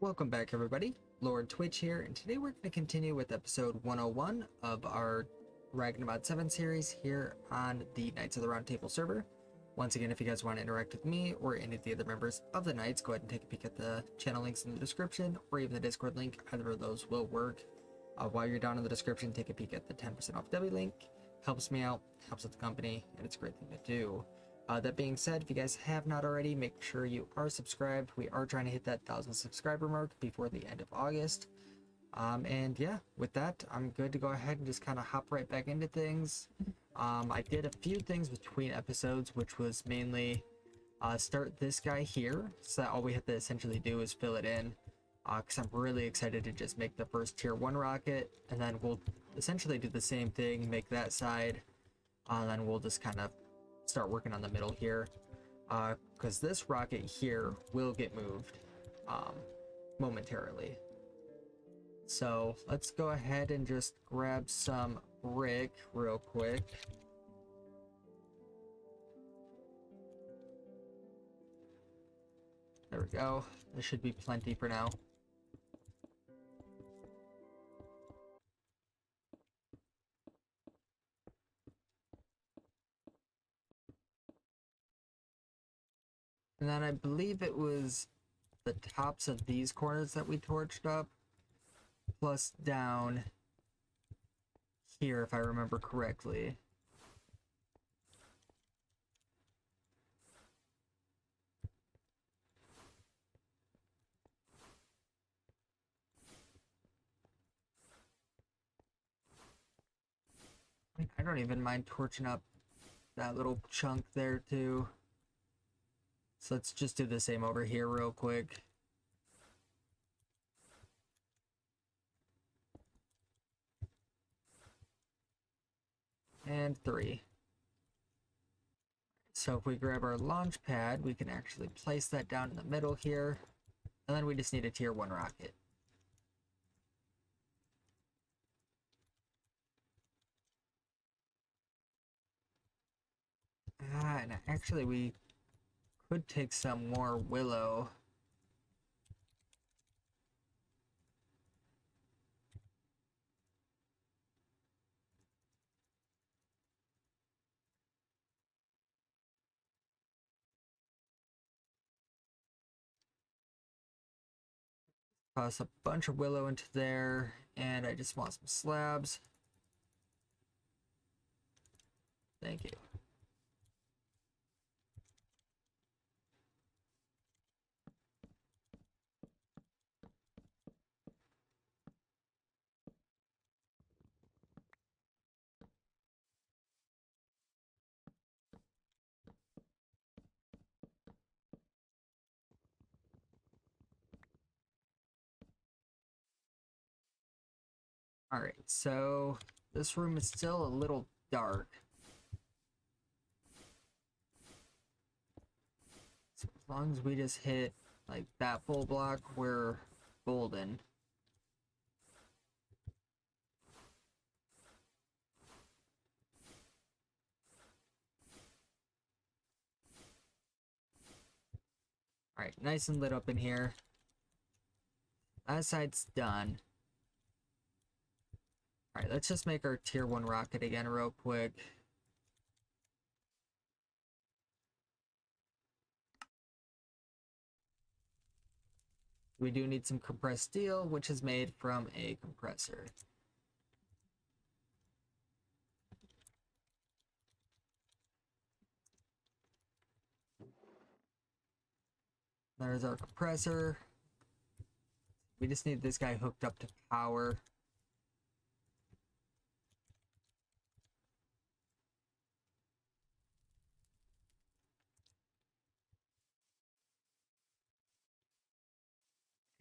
Welcome back, everybody. Lord Twitch here, and today we're going to continue with episode 101 of our Ragnamod VII series here on the Knights of the Round Table server. Once again, if you guys want to interact with me or any of the other members of the Knights, go ahead and take a peek at the channel links in the description or even the Discord link. Either of those will work. While you're down in the description, take a peek at the 10% off W link. Helps me out, helps with the company, and it's a great thing to do. That being said, if you guys have not already, make sure you are subscribed. We are trying to hit that 1,000 subscriber mark before the end of August. And yeah, with that, I'm good to go ahead and just kind of hop right back into things. I did a few things between episodes, which was mainly start this guy here. So that all we have to essentially do is fill it in. Because I'm really excited to just make the first tier 1 rocket. And then we'll essentially do the same thing, make that side. And then we'll just kind of start working on the middle here, because this rocket here will get moved momentarily. So let's go ahead and just grab some brick real quick. There we go. There should be plenty for now. And then I believe it was the tops of these corners that we torched up, plus down here, if I remember correctly. I don't even mind torching up that little chunk there too. So let's just do the same over here real quick. And 3. So if we grab our launch pad, we can actually place that down in the middle here. And then we just need a tier 1 rocket. And actually we could take some more willow. Toss a bunch of willow into there, and I just want some slabs. Thank you. Alright, so this room is still a little dark. So as long as we just hit like that full block, we're golden. Alright, nice and lit up in here. That side's done. Alright, let's just make our tier 1 rocket again real quick. We do need some compressed steel, which is made from a compressor. There's our compressor. We just need this guy hooked up to power.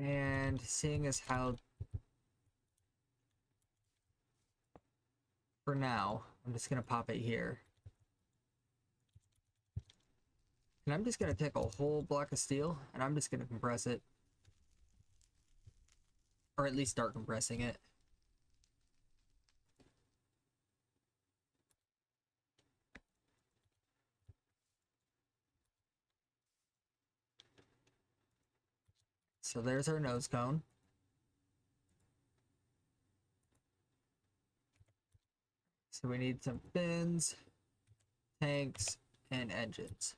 And seeing as how, for now, I'm just gonna pop it here. And I'm just gonna take a whole block of steel and I'm just gonna compress it. Or at least start compressing it. So there's our nose cone. So we need some fins, tanks, and engines.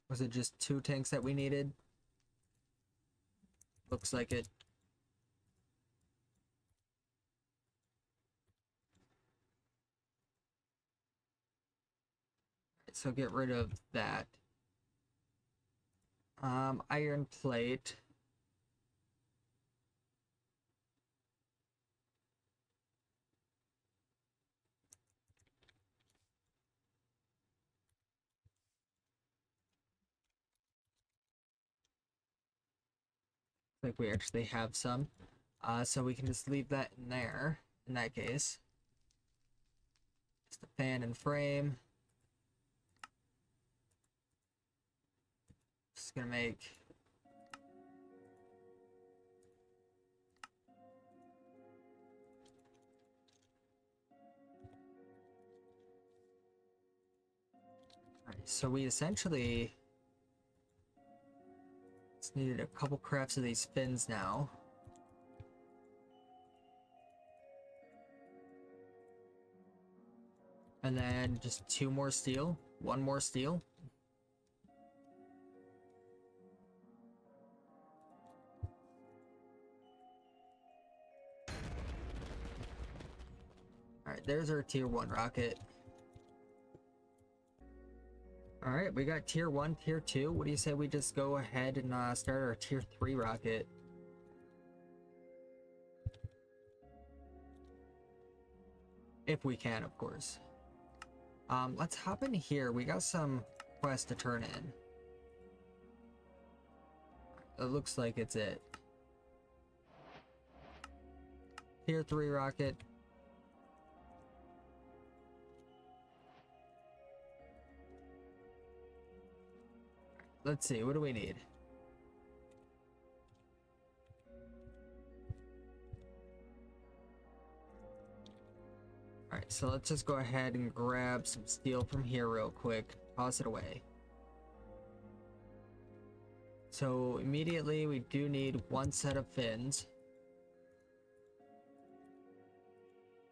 Was it just 2 tanks that we needed? Looks like it. So get rid of that. Iron plate. Like we actually have some. So we can just leave that in there, in that case. Just the fan and frame. Just gonna make... Alright, so we essentially just needed a couple crafts of these fins now. And then just 2 more steel, 1 more steel. Alright, there's our tier 1 rocket. Alright, we got tier 1, tier 2. What do you say we just go ahead and start our tier 3 rocket? If we can, of course. Let's hop in here. We got some quests to turn in. It looks like it's it. Tier 3 rocket. Let's see, what do we need? Alright, so let's just go ahead and grab some steel from here real quick. Toss it away. So immediately we do need 1 set of fins.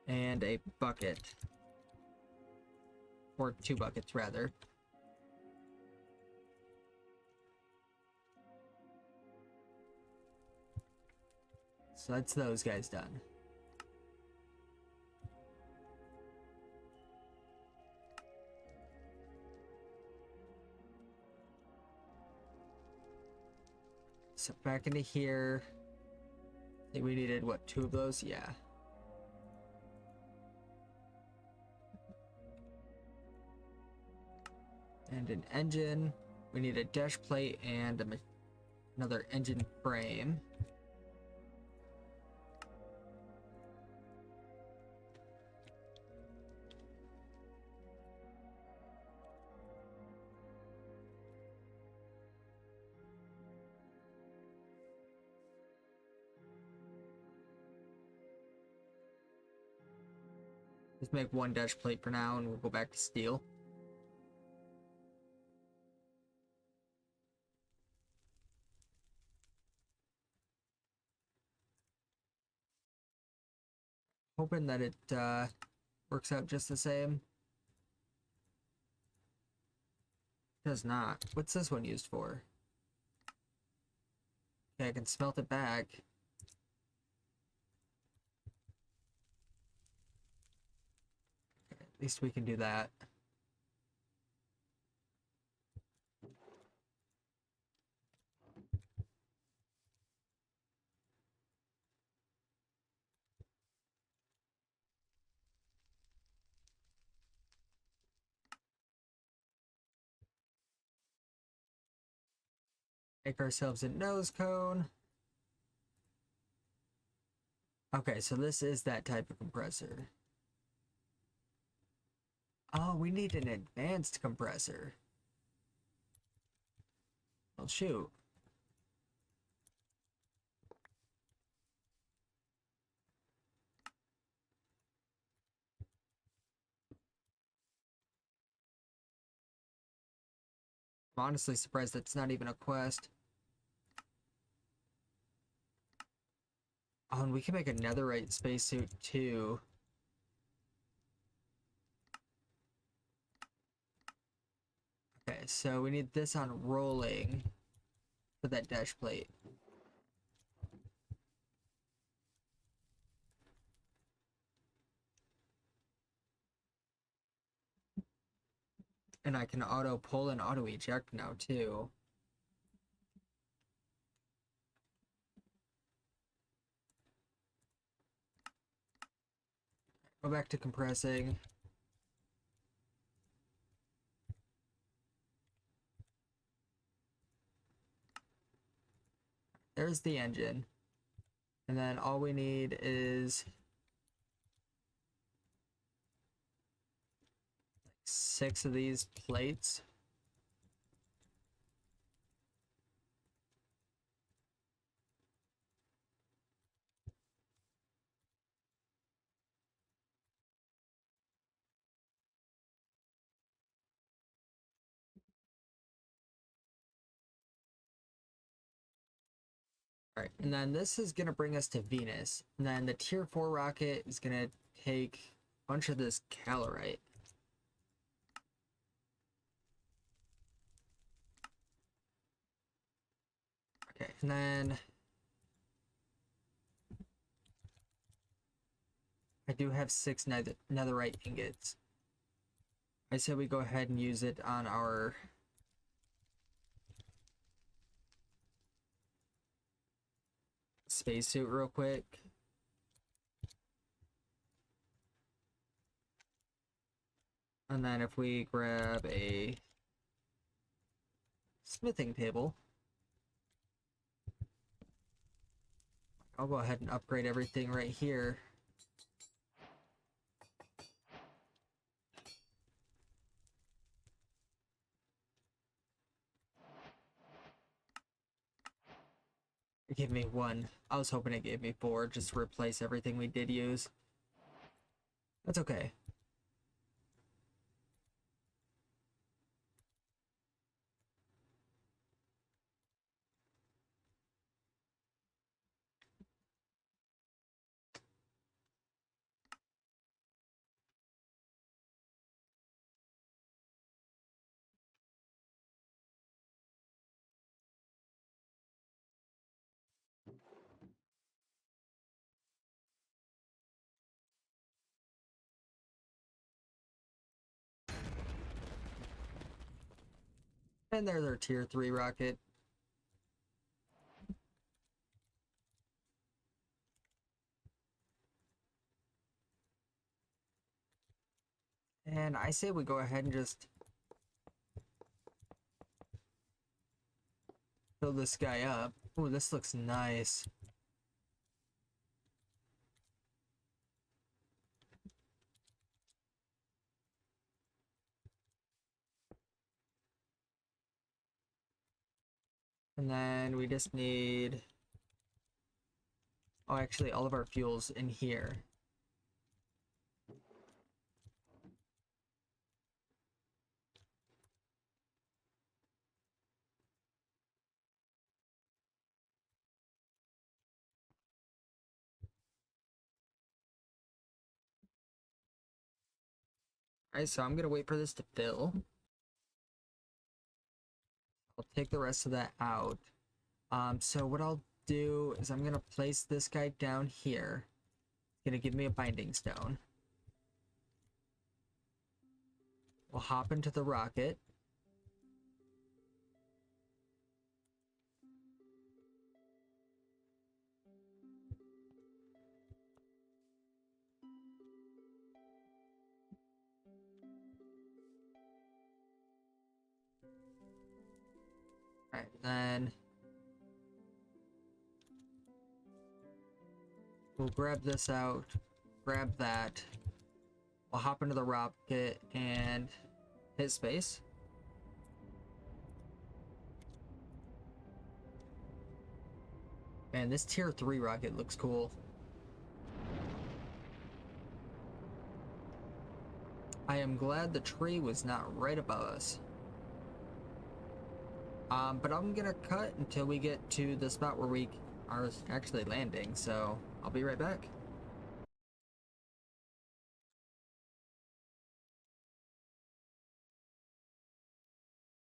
And a bucket. Or 2 buckets, rather. So that's those guys done. So back into here. I think we needed, what, 2 of those? Yeah. And an engine. We need a dash plate and another engine frame. Just make 1 dash plate for now and we'll go back to steel. Hoping that it works out just the same. Does not. What's this one used for? Okay, I can smelt it back. Okay, at least we can do that. Make ourselves a nose cone. Okay, so this is that type of compressor. Oh, we need an advanced compressor. Well, shoot. I'm honestly surprised that's not even a quest. Oh, and we can make a netherite spacesuit too. Okay, so we need this on rolling for that dash plate. And I can auto pull and auto eject now too. Go back to compressing. There's the engine. And then all we need is 6 of these plates. Alright, and then this is going to bring us to Venus. And then the tier 4 rocket is going to take a bunch of this calorite. Okay, and then I do have 6 netherite ingots. I say we go ahead and use it on our spacesuit real quick. And then if we grab a smithing table, I'll go ahead and upgrade everything right here. It gave me 1. I was hoping it gave me 4 just to replace everything we did use. That's okay. And there's our tier 3 rocket. And I say we go ahead and just fill this guy up. Ooh, this looks nice. And then we just need... Oh, actually, all of our fuel's in here. Alright, so I'm gonna wait for this to fill. I'll take the rest of that out. So what I'll do is I'm gonna place this guy down here. It's gonna give me a binding stone. We'll hop into the rocket. Alright, then we'll grab this out, grab that. We'll hop into the rocket and hit space. Man, this tier 3 rocket looks cool. I am glad the tree was not right above us. But I'm gonna cut until we get to the spot where we are actually landing, so I'll be right back.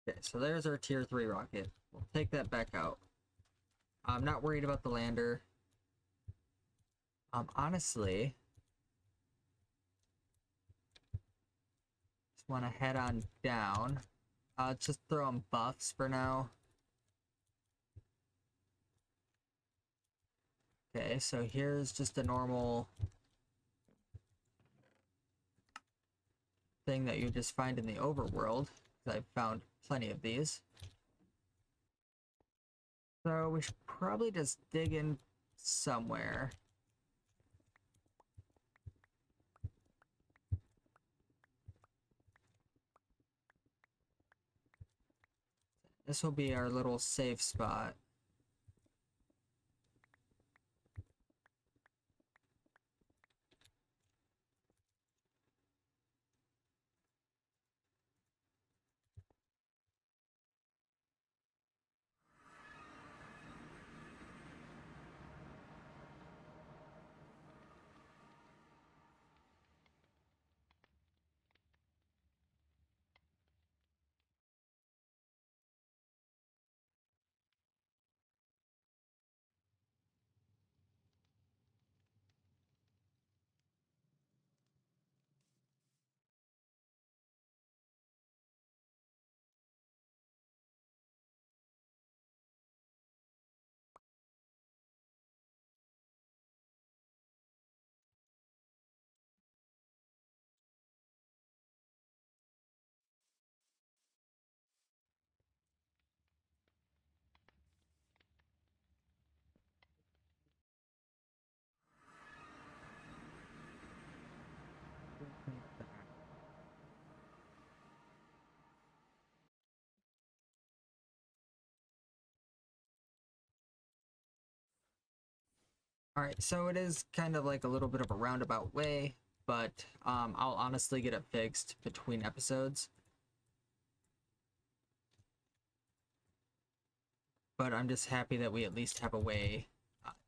Okay, so there's our tier 3 rocket. We'll take that back out. I'm not worried about the lander. Honestly, just want to head on down. Just throw on buffs for now. Okay, so here's just a normal thing that you just find in the overworld. I've found plenty of these. So we should probably just dig in somewhere. This will be our little safe spot. Alright, so it is kind of like a little bit of a roundabout way, but I'll honestly get it fixed between episodes. But I'm just happy that we at least have a way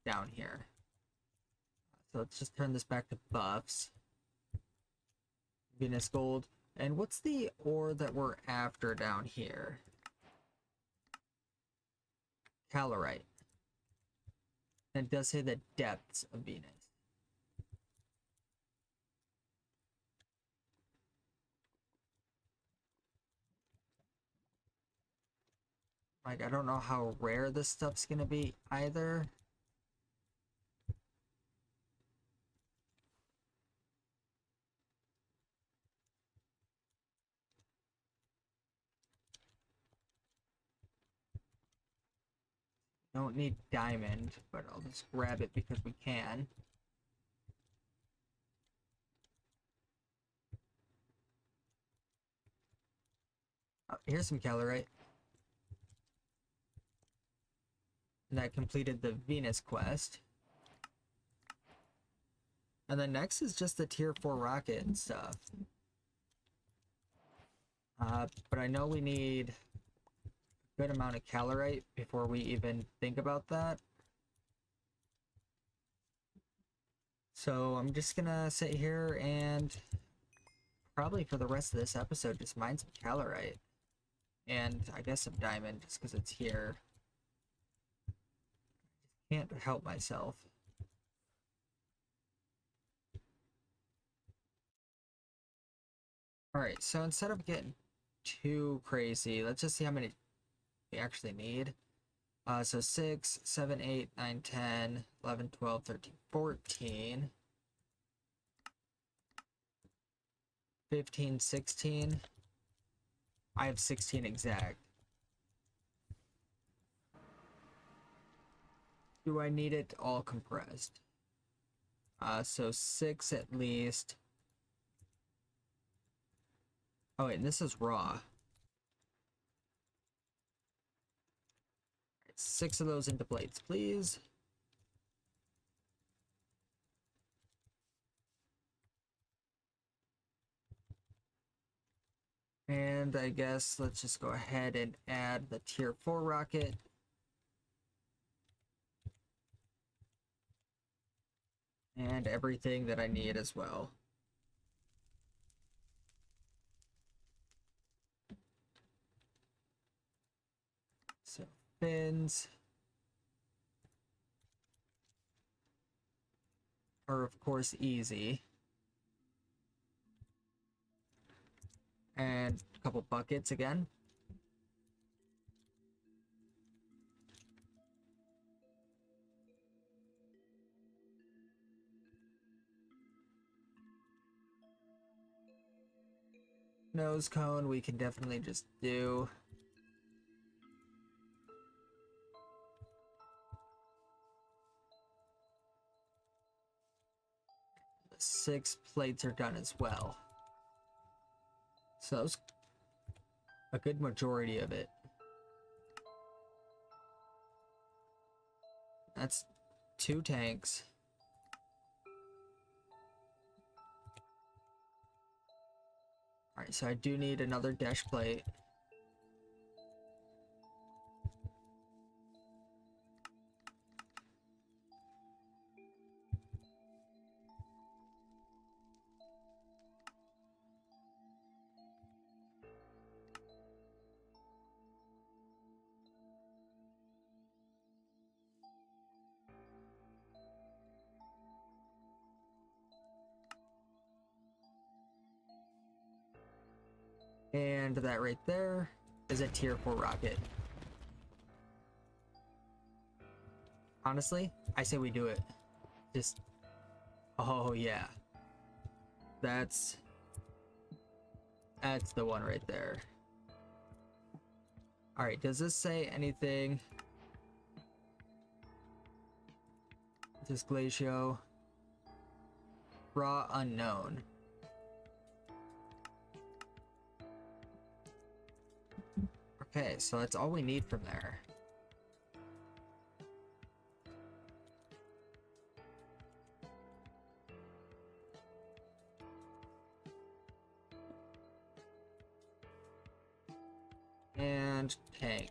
down here. So let's just turn this back to buffs. Venus Gold. And what's the ore that we're after down here? Calorite. And it does say the depths of Venus. Like, I don't know how rare this stuff's gonna be either. Don't need diamond, but I'll just grab it because we can. Oh, here's some calorite. And that completed the Venus quest. And then next is just the tier 4 rocket and stuff. But I know we need a good amount of calorite before we even think about that. So I'm just gonna sit here and probably for the rest of this episode just mine some calorite. And I guess some diamond just because it's here. Can't help myself. Alright, so instead of getting too crazy, let's just see how many we actually need. So 6, 7, 8, 9, 10, 11, 12, 13, 14, 15, 16. I have 16 exact. Do I need it all compressed? So 6 at least. Oh wait, and this is raw. 6 of those into plates, please. And I guess let's just go ahead and add the tier 4 rocket. And everything that I need as well. So fins are of course easy. And a couple buckets again. Nose cone we can definitely just do. The 6 plates are done as well. So that was a good majority of it. That's 2 tanks. Alright, so I do need another dash plate. And that right there is a tier 4 rocket. Honestly, I say we do it. Just, oh yeah. That's the one right there. Alright, does this say anything? Disglatio. Raw unknown. Okay, so that's all we need from there. And tank.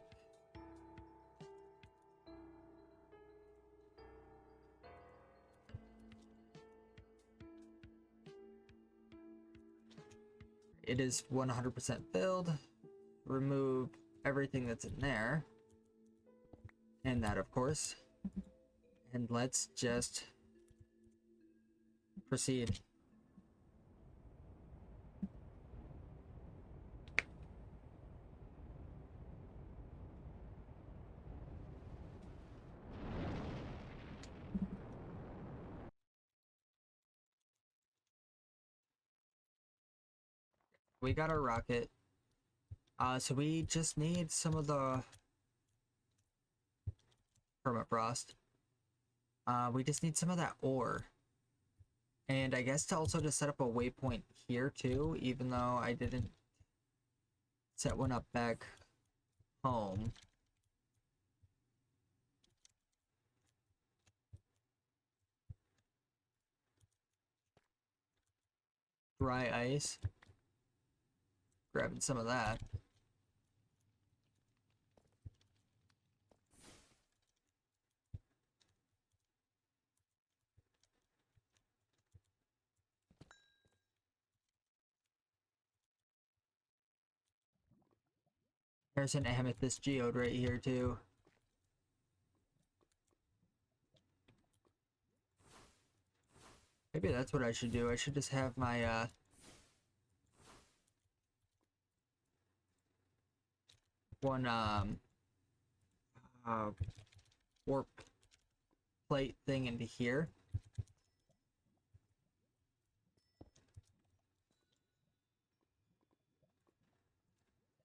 It is 100% filled. Remove everything that's in there. And that, of course. And let's just proceed. We got our rocket. So we just need some of the permafrost. We just need some of that ore. And I guess to also just set up a waypoint here too, even though I didn't set one up back home. Dry ice. Grabbing some of that. There's an amethyst geode right here too. Maybe that's what I should do. I should just have my one warp plate thing into here.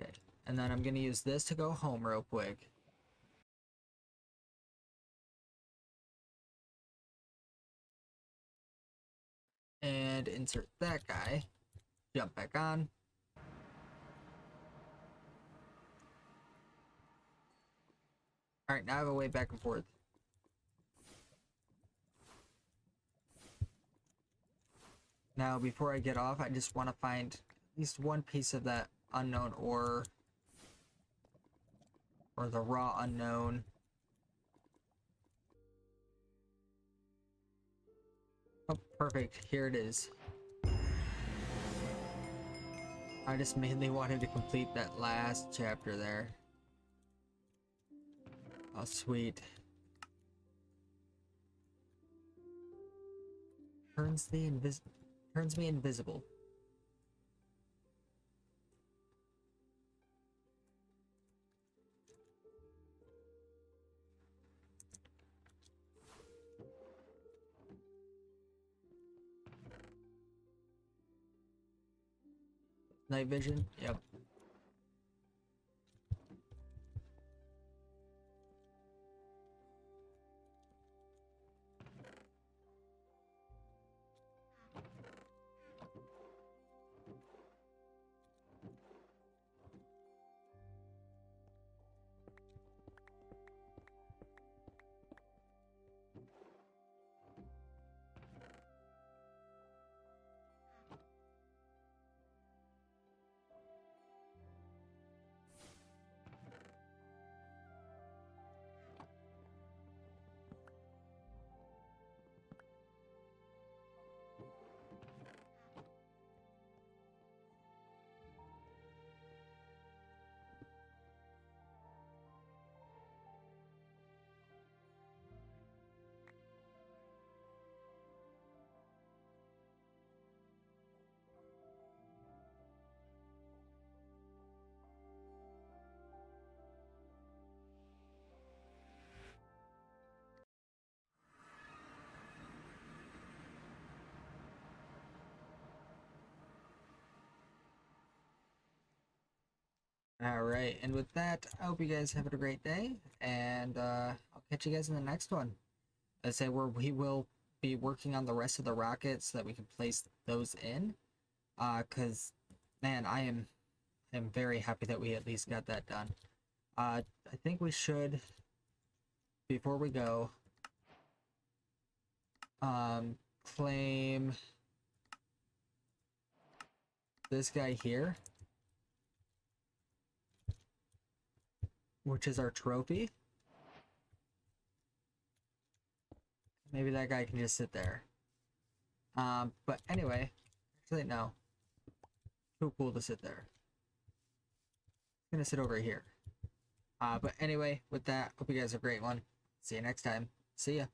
Okay. And then I'm gonna use this to go home real quick. And insert that guy. Jump back on. Alright, now I have a way back and forth. Now, before I get off, I just want to find at least one piece of that unknown ore, or the raw unknown. Oh, perfect. Here it is. I just mainly wanted to complete that last chapter there. Oh, sweet. Turns me invisible. Night vision? Yep. Alright, and with that, I hope you guys have a great day, and I'll catch you guys in the next one. I say we will be working on the rest of the rockets so that we can place those in. Cause man, I am very happy that we at least got that done. I think we should, before we go, claim this guy here, which is our trophy. Maybe that guy can just sit there. But anyway, actually no. Too cool to sit there. I'm gonna sit over here. But anyway, with that, hope you guys have a great one. See you next time. See ya.